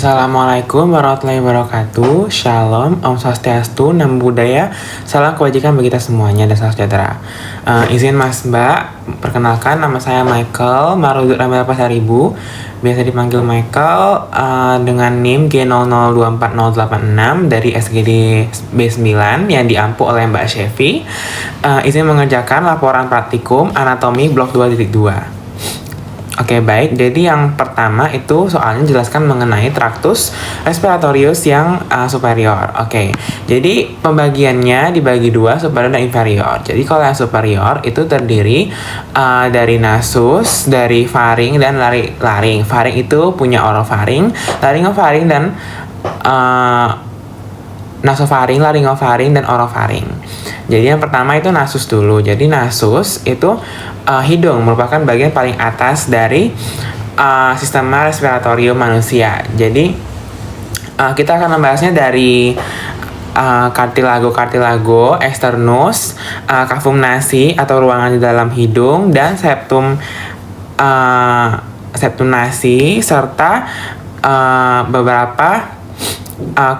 Assalamualaikum warahmatullahi wabarakatuh. Shalom, Om Swastiastu, Namo Buddhaya, salam kebajikan bagi kita semuanya dan salam sejahtera. Izin Mas Mbak, perkenalkan nama saya Michael Marudut Ramil Pasaribu, biasa dipanggil Michael, dengan NIM G00248086 dari SGD B9 yang diampu oleh Mbak Shefi. Izin mengerjakan laporan praktikum anatomi blok 2.2. Oke, baik. Jadi yang pertama itu soalnya jelaskan mengenai traktus respiratorius yang superior. Oke, jadi pembagiannya dibagi dua, superior dan inferior. Jadi kalau yang superior itu terdiri dari nasus, dari faring dan laring. Faring itu punya orofaring, laryngofaring dan nasofaring, laryngofaring dan orofaring. Jadi yang pertama itu nasus dulu. Jadi nasus itu hidung merupakan bagian paling atas dari sistema respiratorium manusia. Jadi kita akan membahasnya dari kartilago, externus, cavum nasi atau ruangan di dalam hidung, dan septum nasi, serta beberapa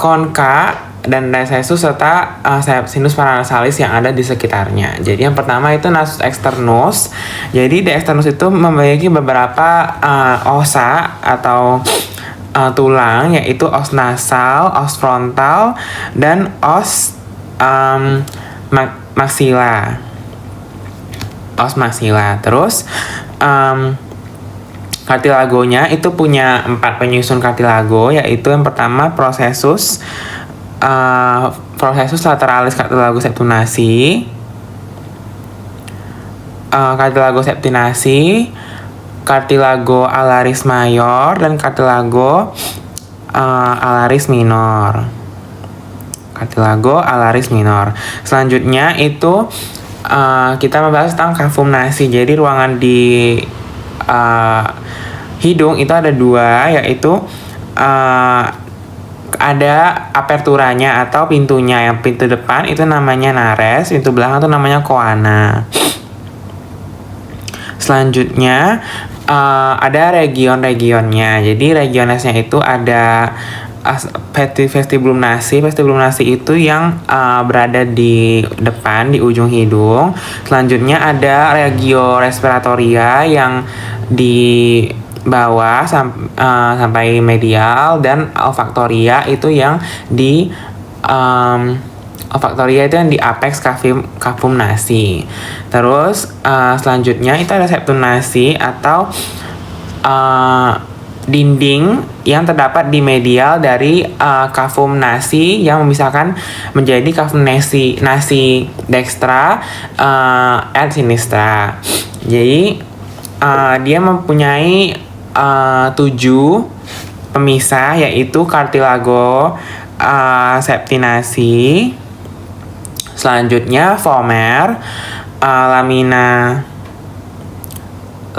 konka dan recessus serta sinus paranasalis yang ada di sekitarnya. Jadi yang pertama itu nasus externus. Jadi di externus itu memiliki beberapa osa atau tulang, yaitu os nasal, os frontal, dan os maxilla. Os maxilla. Terus kartilagonya itu punya 4 penyusun kartilago, yaitu yang pertama processus lateralis cartilago septunasi, cartilago septinasi, cartilago alaris mayor, dan cartilago alaris minor. Cartilago alaris minor. Selanjutnya itu kita membahas tentang cavum nasi. Jadi ruangan di hidung itu ada dua, yaitu ada aperturanya atau pintunya. Yang pintu depan itu namanya nares, pintu belakang itu namanya coana. Selanjutnya ada region-regionnya. Jadi regionesnya itu ada vestibulum nasi. Vestibulum nasi itu yang berada di depan, di ujung hidung. Selanjutnya ada regio respiratoria yang di bawah sampai medial, dan olfaktoria itu yang di apex cavum nasi. Terus selanjutnya itu ada septum nasi atau dinding yang terdapat di medial dari cavum nasi yang memisahkan menjadi cavum nasi dextra and sinistra. Jadi dia mempunyai 7 pemisah, yaitu cartilago septinasi, selanjutnya vomer,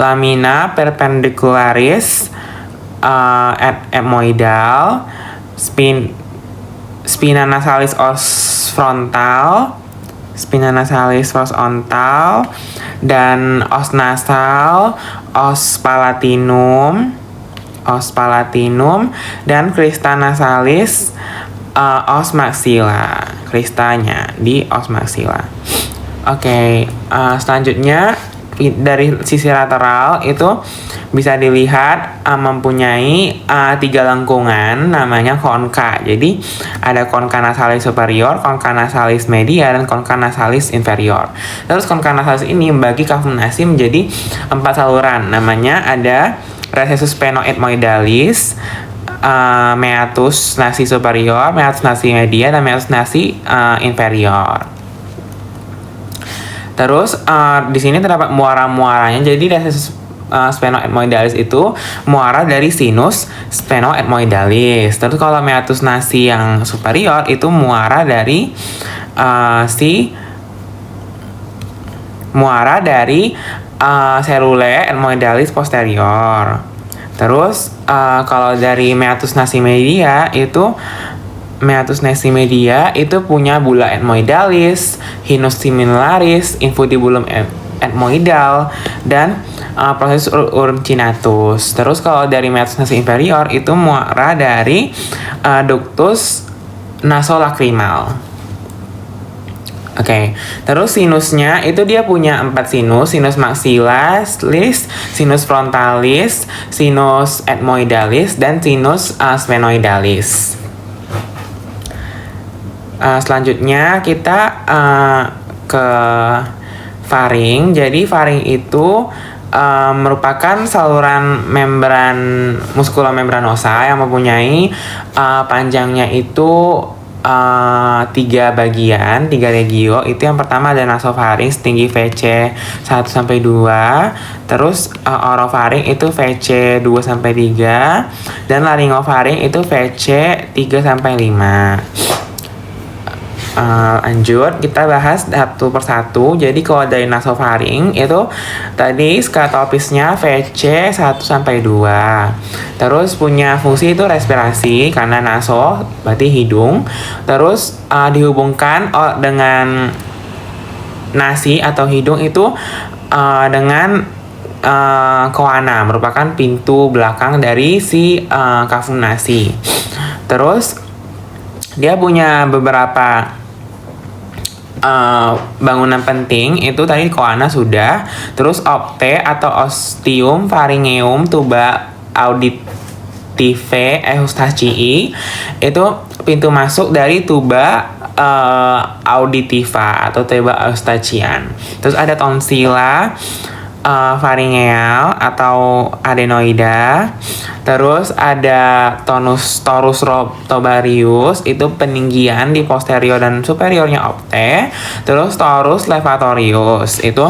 lamina perpendicularis ethmoidal, spina nasalis os frontal, dan os nasal, os palatinum, dan crista nasalis, os maxilla. Cristanya di os maxilla. Oke, selanjutnya dari sisi lateral itu bisa dilihat mempunyai 3 lengkungan, namanya konka. Jadi ada konka nasalis superior, konka nasalis media, dan konka nasalis inferior. Terus konka nasalis ini membagi cavum nasi menjadi 4 saluran. Namanya ada recessus penoethmoidalis, meatus nasi superior, meatus nasi media, dan meatus nasi inferior. Terus di sini terdapat muara-muaranya. Jadi recessus sphenoethmoidalis itu muara dari sinus sphenoethmoidalis. Terus kalau meatus nasi yang superior itu muara dari serule ethmoidalis posterior. Terus kalau dari meatus nasi media itu punya bula ethmoidalis, hinus similaris, infundibulum ethmoidal, dan proses urncinatus. Terus kalau dari meatus nasi inferior itu muara dari ductus nasolakrimal. Oke, terus sinusnya itu dia punya 4 sinus: sinus maxillaris, sinus frontalis, sinus ethmoidalis, dan sinus sphenoidalis. Selanjutnya kita ke faring. Jadi faring itu merupakan saluran membran muskulomembranosa yang mempunyai panjangnya itu 3 bagian, 3 regio. Itu yang pertama ada nasofaring setinggi VC 1-2, terus orofaring itu VC 2-3, dan laryngofaring itu VC 3-5. Lanjut, kita bahas satu persatu. Jadi kalau dari nasofaring itu tadi skatopisnya VC 1-2. Terus punya fungsi itu respirasi karena naso berarti hidung. Terus dihubungkan dengan nasi atau hidung itu dengan koana, merupakan pintu belakang dari si kafum nasi. Terus dia punya beberapa bangunan penting. Itu tadi koana sudah. Terus opte atau ostium pharyngeum tuba auditive eustachii itu pintu masuk dari tuba auditiva atau tuba eustachian. Terus ada tonsila pharyngeal atau adenoida. Terus ada torus tobarius, itu peninggian di posterior dan superiornya opte. Terus torus levatorius, itu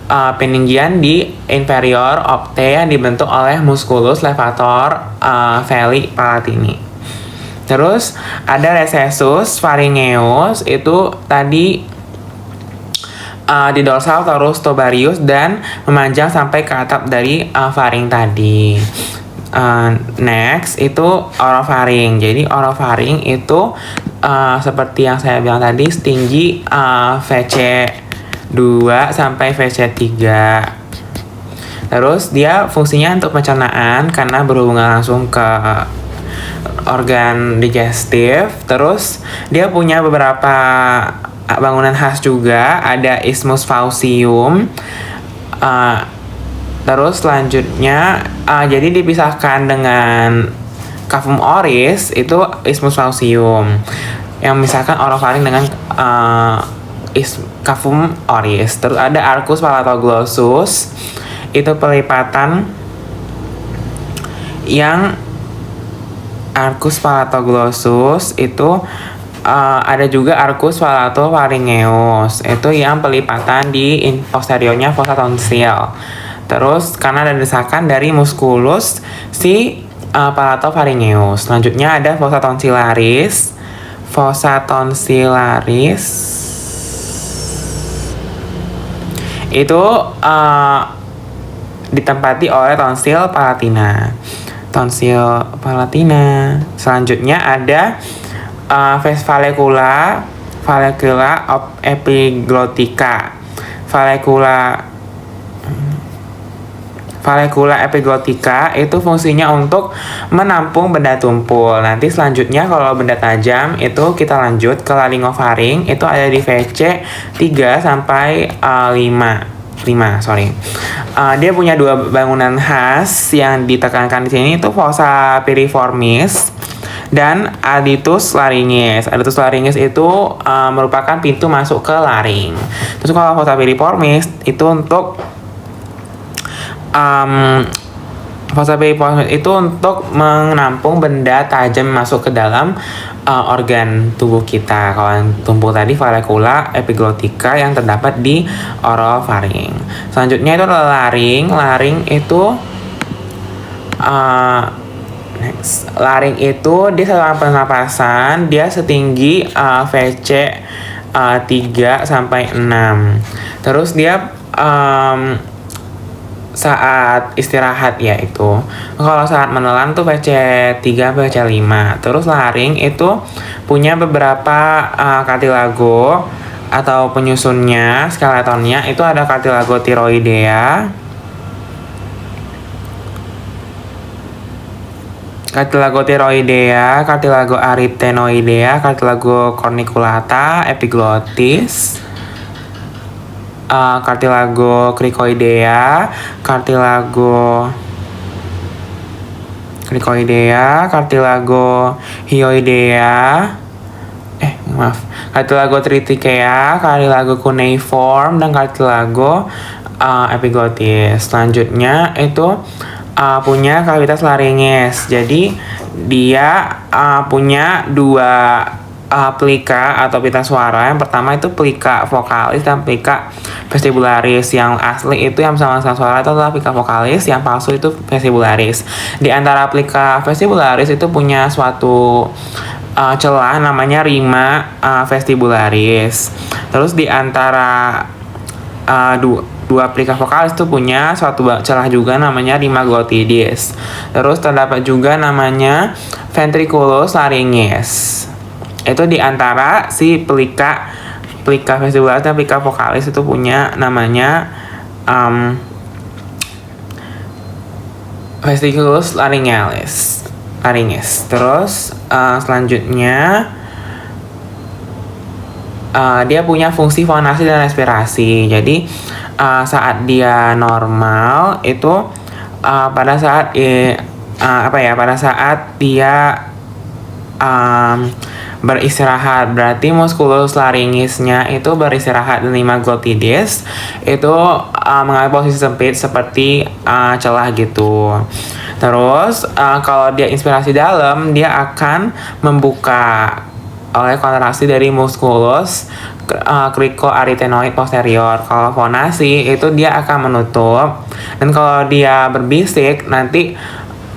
peninggian di inferior opte yang dibentuk oleh musculus levator veli palatini. Terus ada recessus pharyngeus, itu tadi di dorsal torus tobarius dan memanjang sampai ke atap dari faring tadi. Next itu orofaring. Jadi orofaring itu seperti yang saya bilang tadi setinggi VC 2 sampai VC 3. Terus dia fungsinya untuk pencernaan karena berhubungan langsung ke organ digestif. Terus dia punya beberapa bangunan khas juga, ada isthmus faucium. Terus selanjutnya jadi dipisahkan dengan cavum oris, itu isthmus faucium. Yang misalkan orofaring dengan cavum oris. Terus ada arcus palatoglossus, itu pelipatan yang arcus palatoglossus itu ada juga arcus palatopharyngeus, itu yang pelipatan di posteriornya fossa tonsil. Terus karena ada desakan dari musculus si palatopharyngeus. Selanjutnya ada fossa tonsillaris. Fossa tonsillaris itu ditempati oleh tonsil palatina. Tonsil palatina. Selanjutnya ada vallecula epiglottica. Vallecula epiglottica itu fungsinya untuk menampung benda tumpul. Nanti selanjutnya kalau benda tajam itu kita lanjut ke laryngofaring, itu ada di VC 3 sampai 5. Dia punya 2 bangunan khas yang ditekankan di sini, itu fossa piriformis dan adytus laryngis. Adytus laryngis itu merupakan pintu masuk ke laring. Terus kalau fossa piriformis itu untuk fossa piriformis itu untuk menampung benda tajam masuk ke dalam organ tubuh kita. Kalau yang tumpul tadi vallecula epiglottica yang terdapat di orofaring. Selanjutnya itu adalah laring. Laring itu laring itu dia saluran pernapasan, dia setinggi VC 3 sampai 6. Terus dia saat istirahat ya itu. Kalau saat menelan tuh VC 3 VC 5. Terus laring itu punya beberapa kartilago atau penyusunnya, skeletonnya itu ada kartilago tiroidea. cartilago thyroidea, cartilago arytenoidea, cartilago corniculata, epiglottis, cartilago cricoidea, cartilago hyoidea, cartilago triticea, cartilago cuneiform, dan cartilago epiglottis. Selanjutnya itu punya kavitas laringes. Jadi dia punya dua plika atau pita suara. Yang pertama itu plika vokalis dan plika vestibularis. Yang asli itu yang sama-sama suara itu adalah plika vokalis, yang palsu itu vestibularis. Di antara plika vestibularis itu punya suatu celah namanya rima vestibularis. Terus di antara dua plika vokalis itu punya suatu celah juga namanya rima glottidis. Terus terdapat juga namanya ventriculus laryngeus. Itu di antara si plika vestibularis dan plika vokalis itu punya namanya ventriculus laryngeus. Terus selanjutnya dia punya fungsi fonasi dan respirasi. Jadi saat dia normal itu pada saat dia beristirahat, berarti musculus laryngisnya itu beristirahat, dan rima glottidis itu mengambil posisi sempit seperti celah gitu. Terus kalau dia inspirasi dalam, dia akan membuka oleh kontraksi dari musculus cricoarytenoid posterior. Kalau fonasi itu dia akan menutup, dan kalau dia berbisik nanti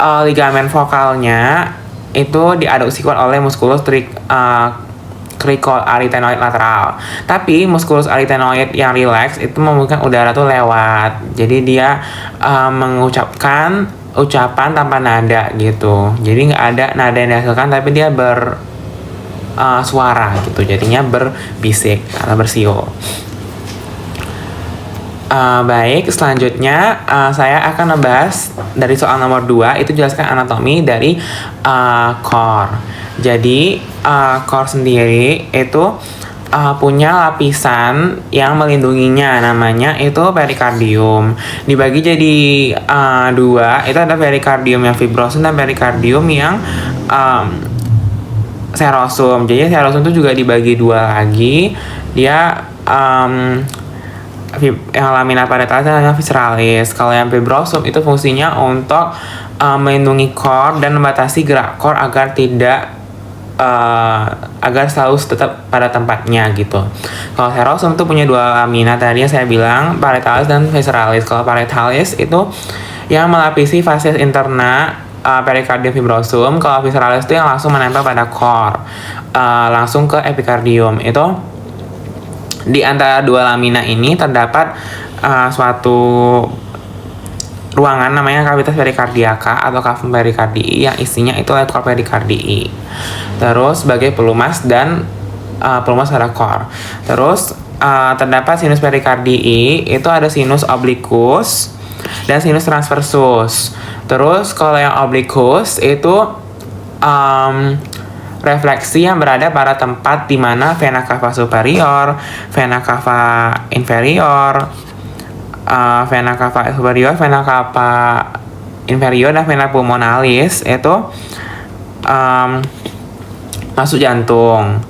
ligamen vokalnya itu diadduksikan oleh musculus cricoarytenoid lateral. Tapi musculus arytenoid yang relax itu membuka udara tuh lewat. Jadi dia mengucapkan ucapan tanpa nada gitu. Jadi nggak ada nada yang dihasilkan, tapi dia suara gitu. Jadinya berbisik atau bersio. Baik, selanjutnya saya akan membahas dari soal nomor 2, itu jelaskan anatomi dari core. Jadi core sendiri itu punya lapisan yang melindunginya, namanya itu perikardium. Dibagi jadi dua, itu ada perikardium yang fibrosum dan perikardium yang serosum. Jadi serosum itu juga dibagi dua lagi. Dia yang lamina parietalis dan yang visceralis. Kalau yang fibrosum itu fungsinya untuk melindungi core dan membatasi gerak core agar selalu tetap pada tempatnya gitu. Kalau serosum itu punya dua lamina, tadinya saya bilang parietalis dan visceralis. Kalau parietalis itu yang melapisi facies interna perikardium fibrosum. Kalau visceralis itu yang langsung menempel pada core, langsung ke epikardium. Itu di antara dua lamina ini terdapat suatu ruangan namanya kavitas perikardiaka atau cavum pericardii, yang isinya itu core pericardii. Terus sebagai pelumas dan pelumas pada core. Terus terdapat sinus pericardii, itu ada sinus obliquus dan sinus transversus. Terus kalau yang obliquus itu refleksi yang berada pada tempat di mana vena cava superior, vena cava inferior, vena cava superior, vena cava inferior, dan vena pulmonalis itu masuk jantung.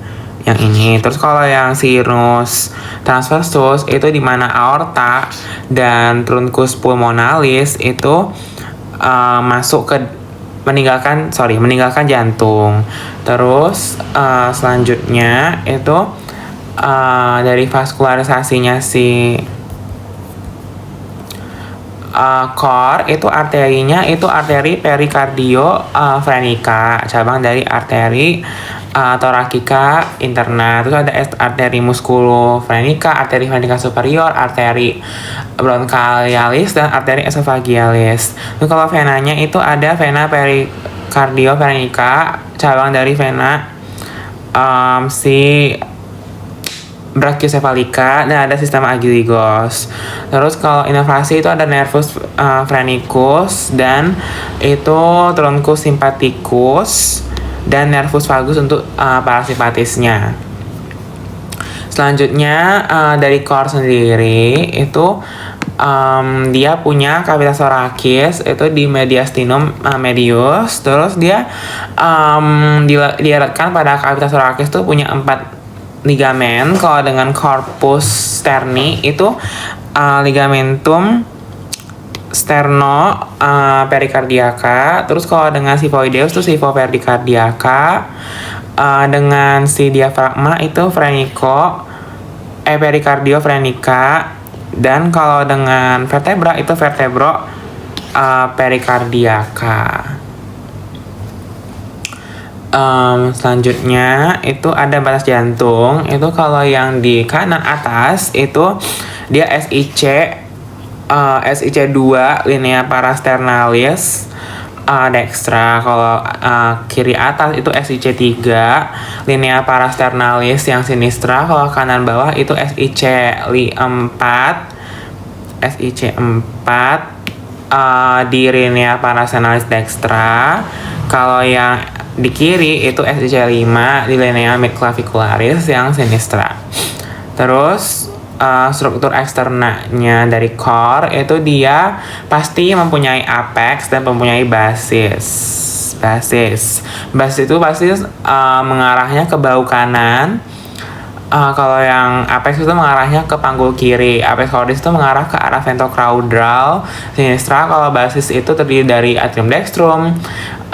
Yang ini. Terus kalau yang sinus transversus itu di mana aorta dan truncus pulmonalis itu masuk ke meninggalkan jantung. Terus selanjutnya itu dari vaskularisasinya si core itu arterinya itu arteri perikardio frenica, cabang dari arteri thoracica interna. Terus ada arteri musculofrenica, arteri frenica superior, arteri bronchialis, dan arteri esophagealis. Terus kalau venanya itu ada vena perikardio frenica, cabang dari vena si brachiocephalika, dan ada sistem agilygos. Terus kalau inervasi itu ada nervus phrenicus, dan itu truncus sympathicus, dan nervus vagus untuk parasimpatisnya. Selanjutnya dari core sendiri itu dia punya cavitas thoracis itu di mediastinum medius. Terus dia dieratkan pada cavitas thoracis itu punya 4 ligamen. Kalau dengan corpus sterni itu ligamentum sterno pericardiaca. Terus kalau dengan xiphoideus itu xiphoperdicardiaca. Dengan si diafragma itu pericardiofrenica. Dan kalau dengan vertebra itu vertebro pericardiaca. Selanjutnya itu ada batas jantung. Itu kalau yang di kanan atas itu dia SIC 2 linea parasternalis dextra. Kalau kiri atas itu SIC 3 linea parasternalis yang sinistra. Kalau kanan bawah itu SIC 4 di linea parasternalis dextra. Kalau yang di kiri itu SIC 5 di linea midclavicularis yang sinistra. Terus struktur eksternanya dari core itu dia pasti mempunyai apex dan mempunyai basis. Basis itu pasti mengarahnya ke bahu kanan. Kalau yang apex itu mengarahnya ke panggul kiri. Apex cordis itu mengarah ke arah ventrocaudal sinistra. Kalau basis itu terdiri dari atrium dextrum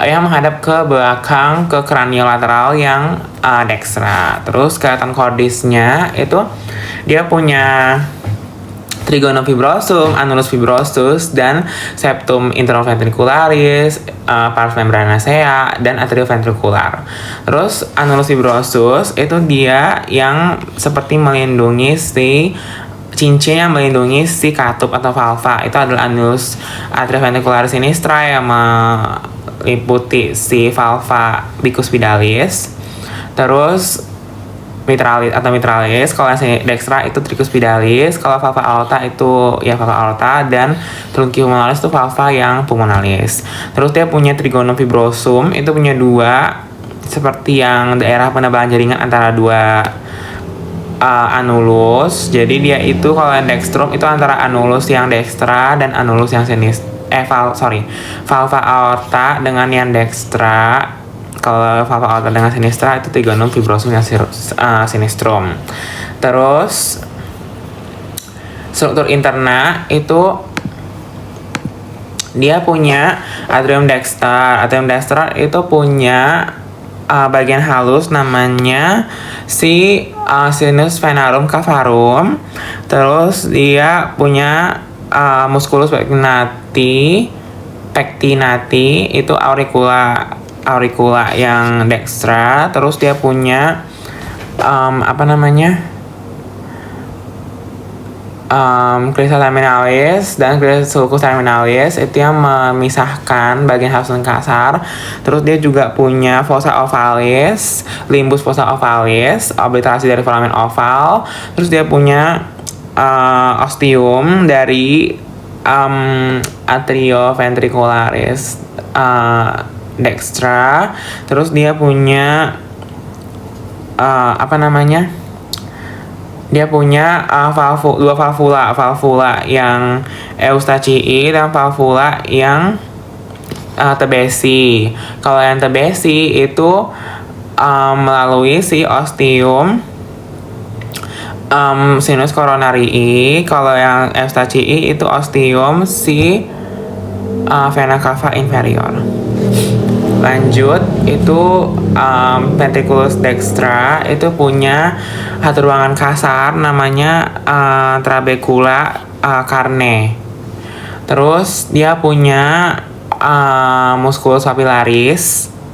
yang menghadap ke belakang ke craniolateral yang dextra. Terus skeleton cordisnya itu dia punya trigonum fibrosum, annulus fibrosus, dan septum interventricularis, pars membranacea, dan atrioventricular. Terus annulus fibrosus itu dia yang seperti melindungi si cincin yang melindungi si katup atau valva. Itu adalah annulus atrioventricularis sinistra yang meliputi si valva bicuspidalis. Terus mitralis. Kalau yang dextra itu tricuspidalis. Kalau valva aorta itu ya valva aorta, dan trunci pulmonalis itu valva yang pulmonalis. Terus dia punya trigonum fibrosum, itu punya 2 seperti yang daerah penebalan jaringan antara 2 anulus. Jadi dia itu kalau yang dextrum itu antara anulus yang dextra dan anulus yang valva aorta dengan yang dextra. Kalau valva aorta dengan sinistra itu trigonum fibrosum yang sinistrum. Terus struktur interna itu dia punya atrium dexter. Atrium dexter itu punya bagian halus namanya si sinus venarum cavarum. Terus dia punya musculus pectinati itu auricula yang dextra. Terus dia punya crista terminalis dan sulcus terminalis itu yang memisahkan bagian halus dan kasar. Terus dia juga punya fossa ovalis, limbus fossa ovalis, obliterasi dari foramen oval. Terus dia punya ostium dari atrioventricularis dextra. Terus dia punya dia punya dua valvula yang Eustachii dan valvula yang Tebesi. Kalau yang Tebesi itu melalui si ostium sinus coronarii. Kalau yang Eustachii itu ostium si vena cava inferior. Lanjut itu ventriculus dextra itu punya satu ruangan kasar namanya trabecula carne. Terus dia punya musculus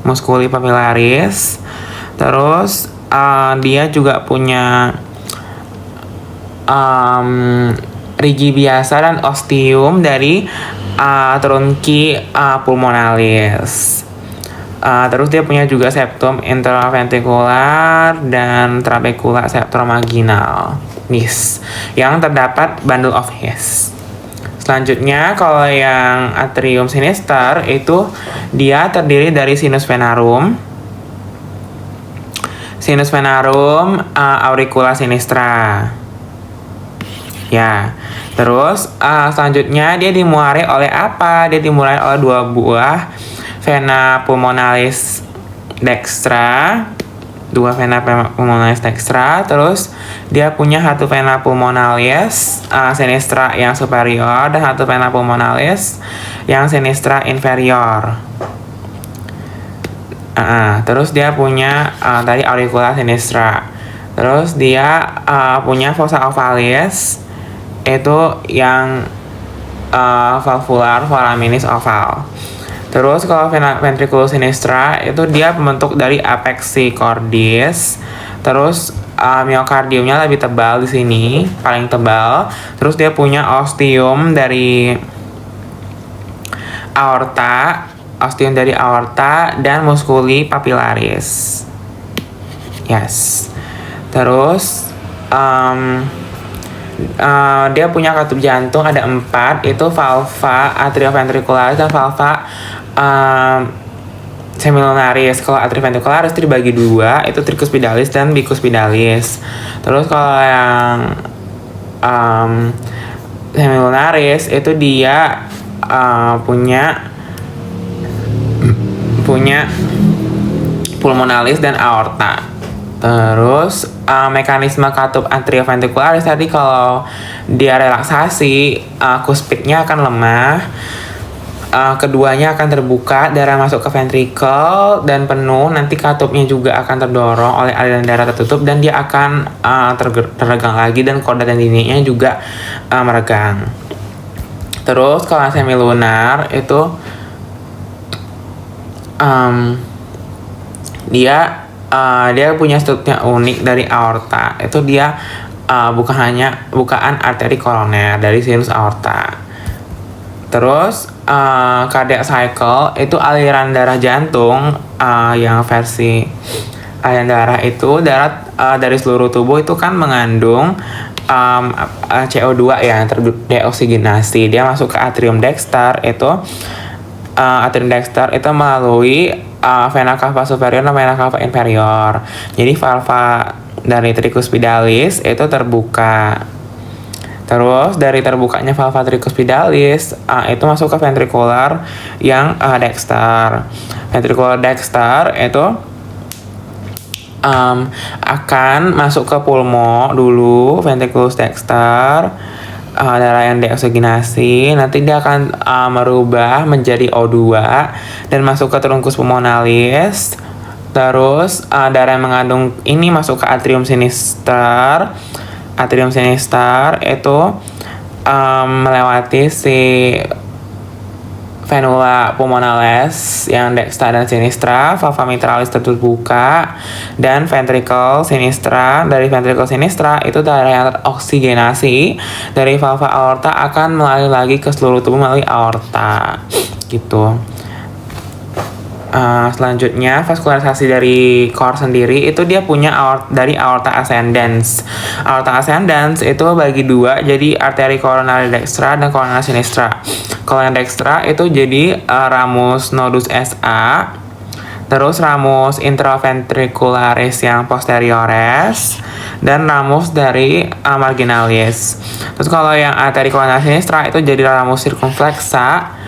musculi papillaris. Terus dia juga punya rigi biasa dan ostium dari trunci pulmonalis. Terus dia punya juga septum interventricular dan trabecula septromarginal nis yang terdapat bundle of His. Selanjutnya kalau yang atrium sinister itu dia terdiri dari sinus venarum, auricula sinistra. Ya. Terus selanjutnya dia dimuari oleh apa? Dia dimuari oleh 2 buah vena pulmonalis dextra, terus dia punya 1 vena pulmonalis sinistra yang superior dan 1 vena pulmonalis yang sinistra inferior. Terus dia punya tadi auricula sinistra. Terus dia punya fossa ovalis itu yang valvular foraminis oval. Terus kalau ventriculus sinistra itu dia membentuk dari apexi cordis. Terus miokardiumnya lebih tebal di sini, paling tebal. Terus dia punya ostium dari aorta dan musculi papillaris. Yes. Terus dia punya katup jantung ada 4, itu valva atrioventricularis dan valva semilunaris. Kalau atrioventricularis itu dibagi 2, itu tricuspidalis dan bicuspidalis. Terus kalau yang semilunaris itu dia punya pulmonalis dan aorta. Terus mekanisme katup atrioventricularis tadi kalau dia relaksasi kuspidnya akan lemah, keduanya akan terbuka, darah masuk ke ventrikel dan penuh, nanti katupnya juga akan terdorong oleh aliran darah tertutup dan dia akan terregang lagi dan korda tendinnya juga meregang. Terus kalau semilunar itu dia punya strukturnya unik dari aorta. Itu dia bukaan arteri koroner dari sinus aorta. Terus cardiac cycle itu aliran darah jantung yang versi aliran darah itu dari seluruh tubuh itu kan mengandung CO2 ya, terdeoksigenasi. Dia masuk ke atrium dexter itu melalui vena cava superior dan vena cava inferior. Jadi valva dari tricuspidalis itu terbuka. Terus dari terbukanya valva tricuspidalis itu masuk ke ventricular yang dexter. Ventricular dexter itu akan masuk ke pulmo dulu, ventriculus dexter, darah yang deoksigenasi, nanti dia akan merubah menjadi O2 dan masuk ke trunkus pulmonalis. Terus darah yang mengandung ini masuk ke atrium sinister. Atrium sinister itu melewati si venula pulmonalis yang dextra dan sinistra, valva mitralis terbuka, dan ventricle sinistra. Dari ventricle sinistra itu darah yang teroksigenasi dari valva aorta akan mengalir lagi ke seluruh tubuh melalui aorta gitu. Selanjutnya vaskularisasi dari core sendiri itu dia punya dari aorta ascendens. Aorta ascendens itu bagi 2, jadi arteri coronary dextra dan coronary sinistra. Kalau yang dextra itu jadi ramus nodus SA, terus ramus intraventricularis yang posteriores, dan ramus dari marginalis. Terus kalau yang arteri coronary sinistra itu jadi ramus circumflexa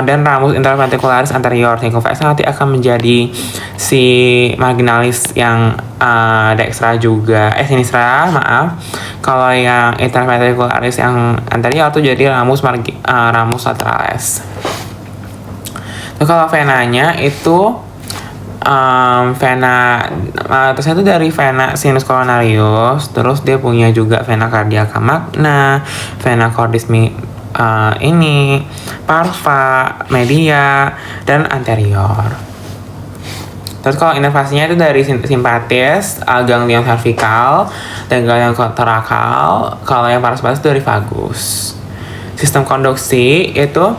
dan ramus interventricularis anterior. Circumflexa nanti akan menjadi si marginalis yang dextra juga, sinistra, maaf. Kalau yang interventricularis yang anterior itu jadi ramus lateralis. Terus kalau venanya itu terus itu dari vena sinus coronarius, terus dia punya juga vena cardiaca magna, vena cordis ini, parva, media, dan anterior. Terus kalau inervasinya itu dari simpatis, ganglion cervical, dan ganglion torakal. Kalau yang parasimpatis itu dari vagus. sistem konduksi itu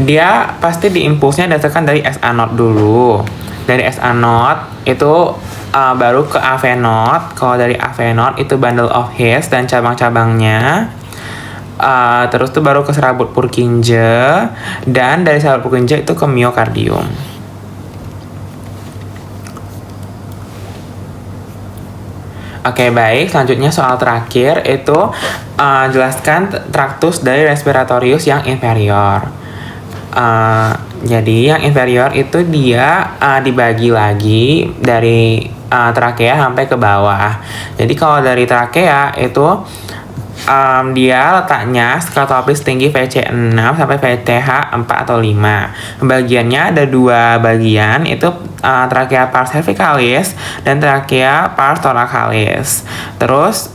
dia pasti diimpulsnya datangkan dari SA node dulu. Dari SA node itu baru ke AV node. Kalau dari AV node itu bundle of His dan cabang-cabangnya. Terus tuh baru ke serabut Purkinje, dan dari serabut Purkinje itu ke miokardium. Oke, baik. Selanjutnya soal terakhir itu jelaskan traktus dari respiratorius yang inferior. Jadi yang inferior itu dia dibagi lagi dari trakea sampai ke bawah. Jadi kalau dari trakea itu dia letaknya skatopis tinggi VC 6 sampai VTH 4 atau 5. Pembagiannya ada dua bagian, itu trakea pars cervicalis dan trakea pars thoracalis. Terus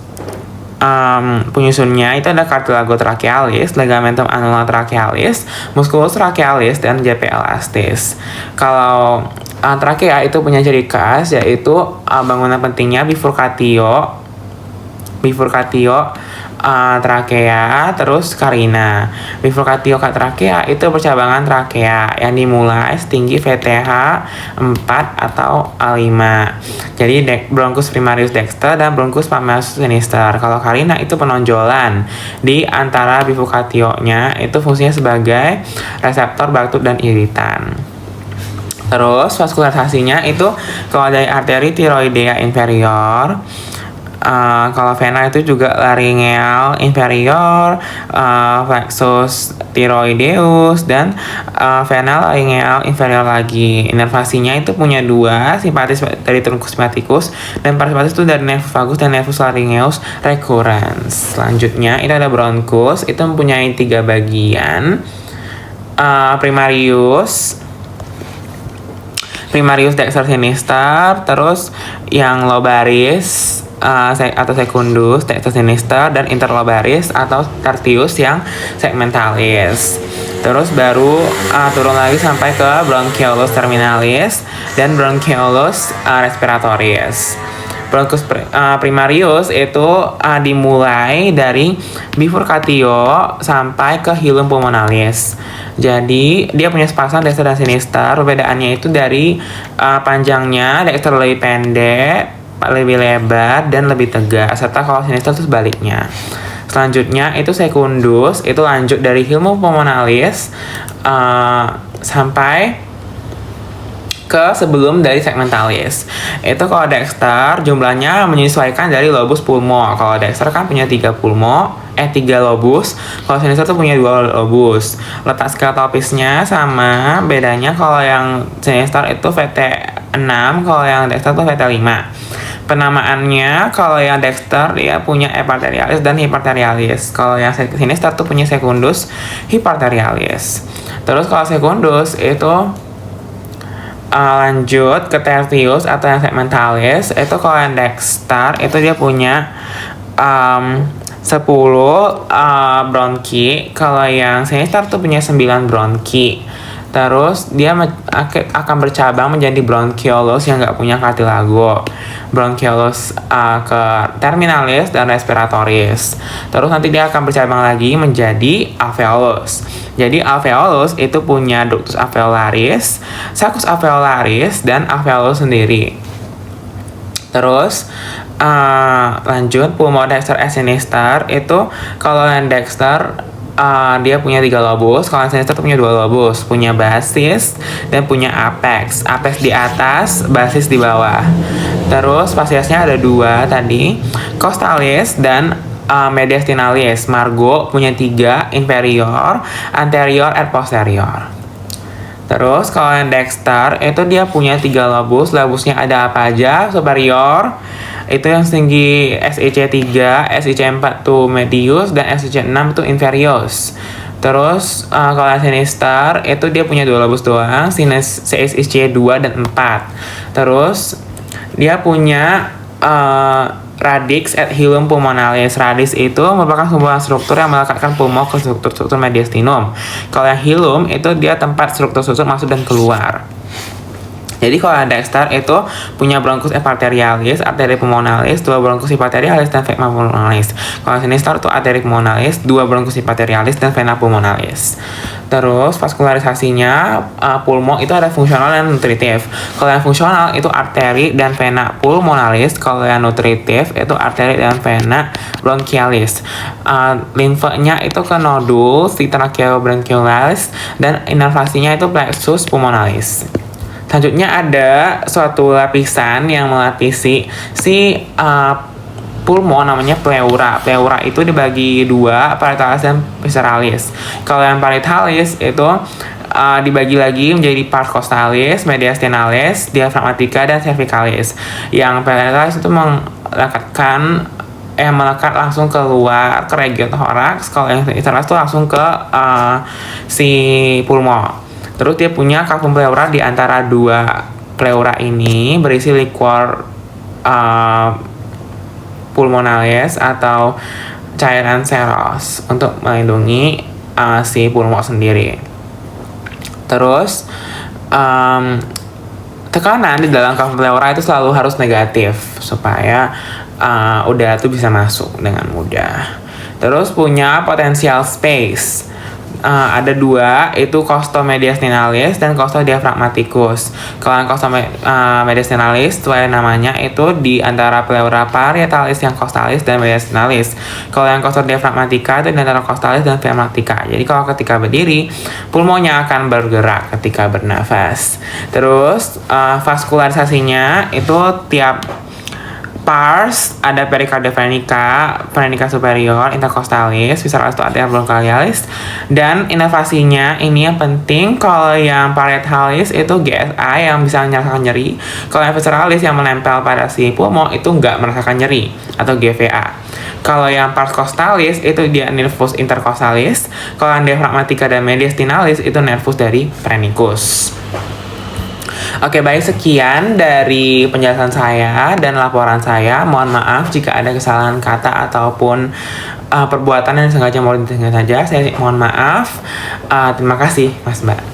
penyusunnya itu ada cartilago trachealis, ligamentum annular trachealis, musculus trachealis, dan JP elastis. Kalau trakea itu punya ciri khas yaitu bangunan pentingnya bifurcatio trakea, terus karina. Bifurcatio trakea itu percabangan trakea yang dimulai setinggi VTH 4 atau 5. Jadi bronchus primarius dexter dan bronchus palmaris sinister. Kalau karina itu penonjolan di antara bifurcatio-nya, itu fungsinya sebagai reseptor batuk dan iritan. Terus vaskularisasinya itu kalau dari arteri tiroidea inferior, kalau vena itu juga laryngeal inferior, plexus thyroideus, dan vena laryngeal inferior lagi. Inervasinya itu punya dua, simpatis dari truncus sympathicus dan parasimpatis itu dari nervus vagus dan nervus laryngeus recurrens. Selanjutnya itu ada bronchus, itu mempunyai 3 bagian, primarius dexter sinister, terus yang lobaris atau secundus dexter sinister, dan interlobaris atau tertius yang segmentalis. Terus baru turun lagi sampai ke bronchiolus terminalis dan bronchiolus respiratoris. Bronchus primarius itu dimulai dari bifurcatio sampai ke hilum pulmonalis. Jadi dia punya sepasang dexter dan sinister. Perbedaannya itu dari panjangnya, dexter lebih pendek, lebih lebar, dan lebih tegak, serta kalau sinister itu sebaliknya. Selanjutnya itu secundus, itu lanjut dari hilum pulmonalis sampai ke sebelum dari segmentalis. Itu kalau dexter jumlahnya menyesuaikan dari lobus pulmo. Kalau dexter kan punya 3 lobus. Kalau sinister tuh punya 2 lobus. Letak skatopisnya sama, bedanya kalau yang sinister itu VT6, kalau yang dexter tuh VT5. Penamaannya kalau yang dexter dia punya eparterialis dan hiperterialis. Kalau yang sinister tuh punya secundus hiperterialis. Terus kalau secundus itu lanjut ke tertius atau yang segmentalis. Itu kalau yang dexter itu dia punya 10 bronki. Kalau yang sinister tuh punya 9 bronki. Terus dia akan bercabang menjadi bronchiolus yang nggak punya cartilago, bronchiolus ke terminalis dan respiratoris. Terus nanti dia akan bercabang lagi menjadi alveolus. Jadi alveolus itu punya ductus alveolaris, sacus alveolaris, dan alveolus sendiri. Terus lanjut pulmo dexter sinister itu kalau yang dexter dia punya 3 lobus, kalau yang sinister punya 2 lobus, punya basis dan punya apex. Apex di atas, basis di bawah. Terus fasciasnya ada 2 tadi, costalis dan mediastinalis. Margo punya 3, inferior, anterior, and posterior. Terus kalau yang dexter itu dia punya 3 lobus. Lobusnya ada apa aja? Superior itu yang tinggi SIC3, SIC4 tuh medius, dan SIC6 itu inferius. Terus kalau yang sinister itu dia punya 2 lobus doang, SIC2 dan 4. Terus dia punya radix at hilum pulmonalis. Radix itu merupakan sebuah struktur yang melekatkan pulmo ke struktur mediastinum. Kalau yang hilum itu dia tempat struktur masuk dan keluar. Jadi kalau yang Dexter itu punya bronchus epiarterialis, arteri pulmonalis, 2 bronchus epiarterialis dan vena pulmonalis. Kalau yang Sinister itu arteri pulmonalis, 2 bronchus epiarterialis dan vena pulmonalis. Terus vaskularisasinya pulmo itu ada fungsional dan nutritif. Kalau yang fungsional itu arteri dan vena pulmonalis, kalau yang nutritif itu arteri dan vena bronchialis. Limfanya itu ke nodul, si tracheobronchialis, dan inervasinya itu plexus pulmonalis. Selanjutnya ada suatu lapisan yang melapisi si pulmo, namanya pleura. Pleura itu dibagi 2, parietalis dan visceralis. Kalau yang parietalis itu dibagi lagi menjadi pars costalis, mediastinalis, diafragmatica, dan cervicalis. Yang parietalis itu melekat langsung keluar ke region thorax. Kalau yang visceralis itu langsung ke si pulmo. Terus dia punya cavum pleura di antara 2 pleura ini, berisi liquor pulmonalis atau cairan seros untuk melindungi si pulmo sendiri. Terus tekanan di dalam cavum pleura itu selalu harus negatif supaya udara itu bisa masuk dengan mudah. Terus punya potensial space. Ada 2, itu costo mediastinalis dan costo diaphragmaticus. Kalau yang costo mediastinalis, sesuai namanya, itu di antara pleura parietalis yang costalis dan mediastinalis. Kalau yang costo diaphragmatica itu di antara costalis dan diaphragmatica. Jadi kalau ketika berdiri, pulmonya akan bergerak ketika bernafas. Terus vaskularisasinya itu tiap pars ada pericardia venica superior, intercostalis, visceralis itu arteria bronchialis, dan inervasinya ini yang penting. Kalau yang parietalis itu GSA yang bisa merasakan nyeri. Kalau yang visceralis yang menempel pada si pulmo itu nggak merasakan nyeri atau GVA. Kalau yang pars costalis itu dia nervus intercostalis. Kalau yang diaphragmatica dan mediastinalis itu nervus dari phrenincus. Oke, baik, sekian dari penjelasan saya dan laporan saya. Mohon maaf jika ada kesalahan kata ataupun perbuatan yang sengaja mau ditinggal saja. Saya mohon maaf. Terima kasih, Mas Mbak.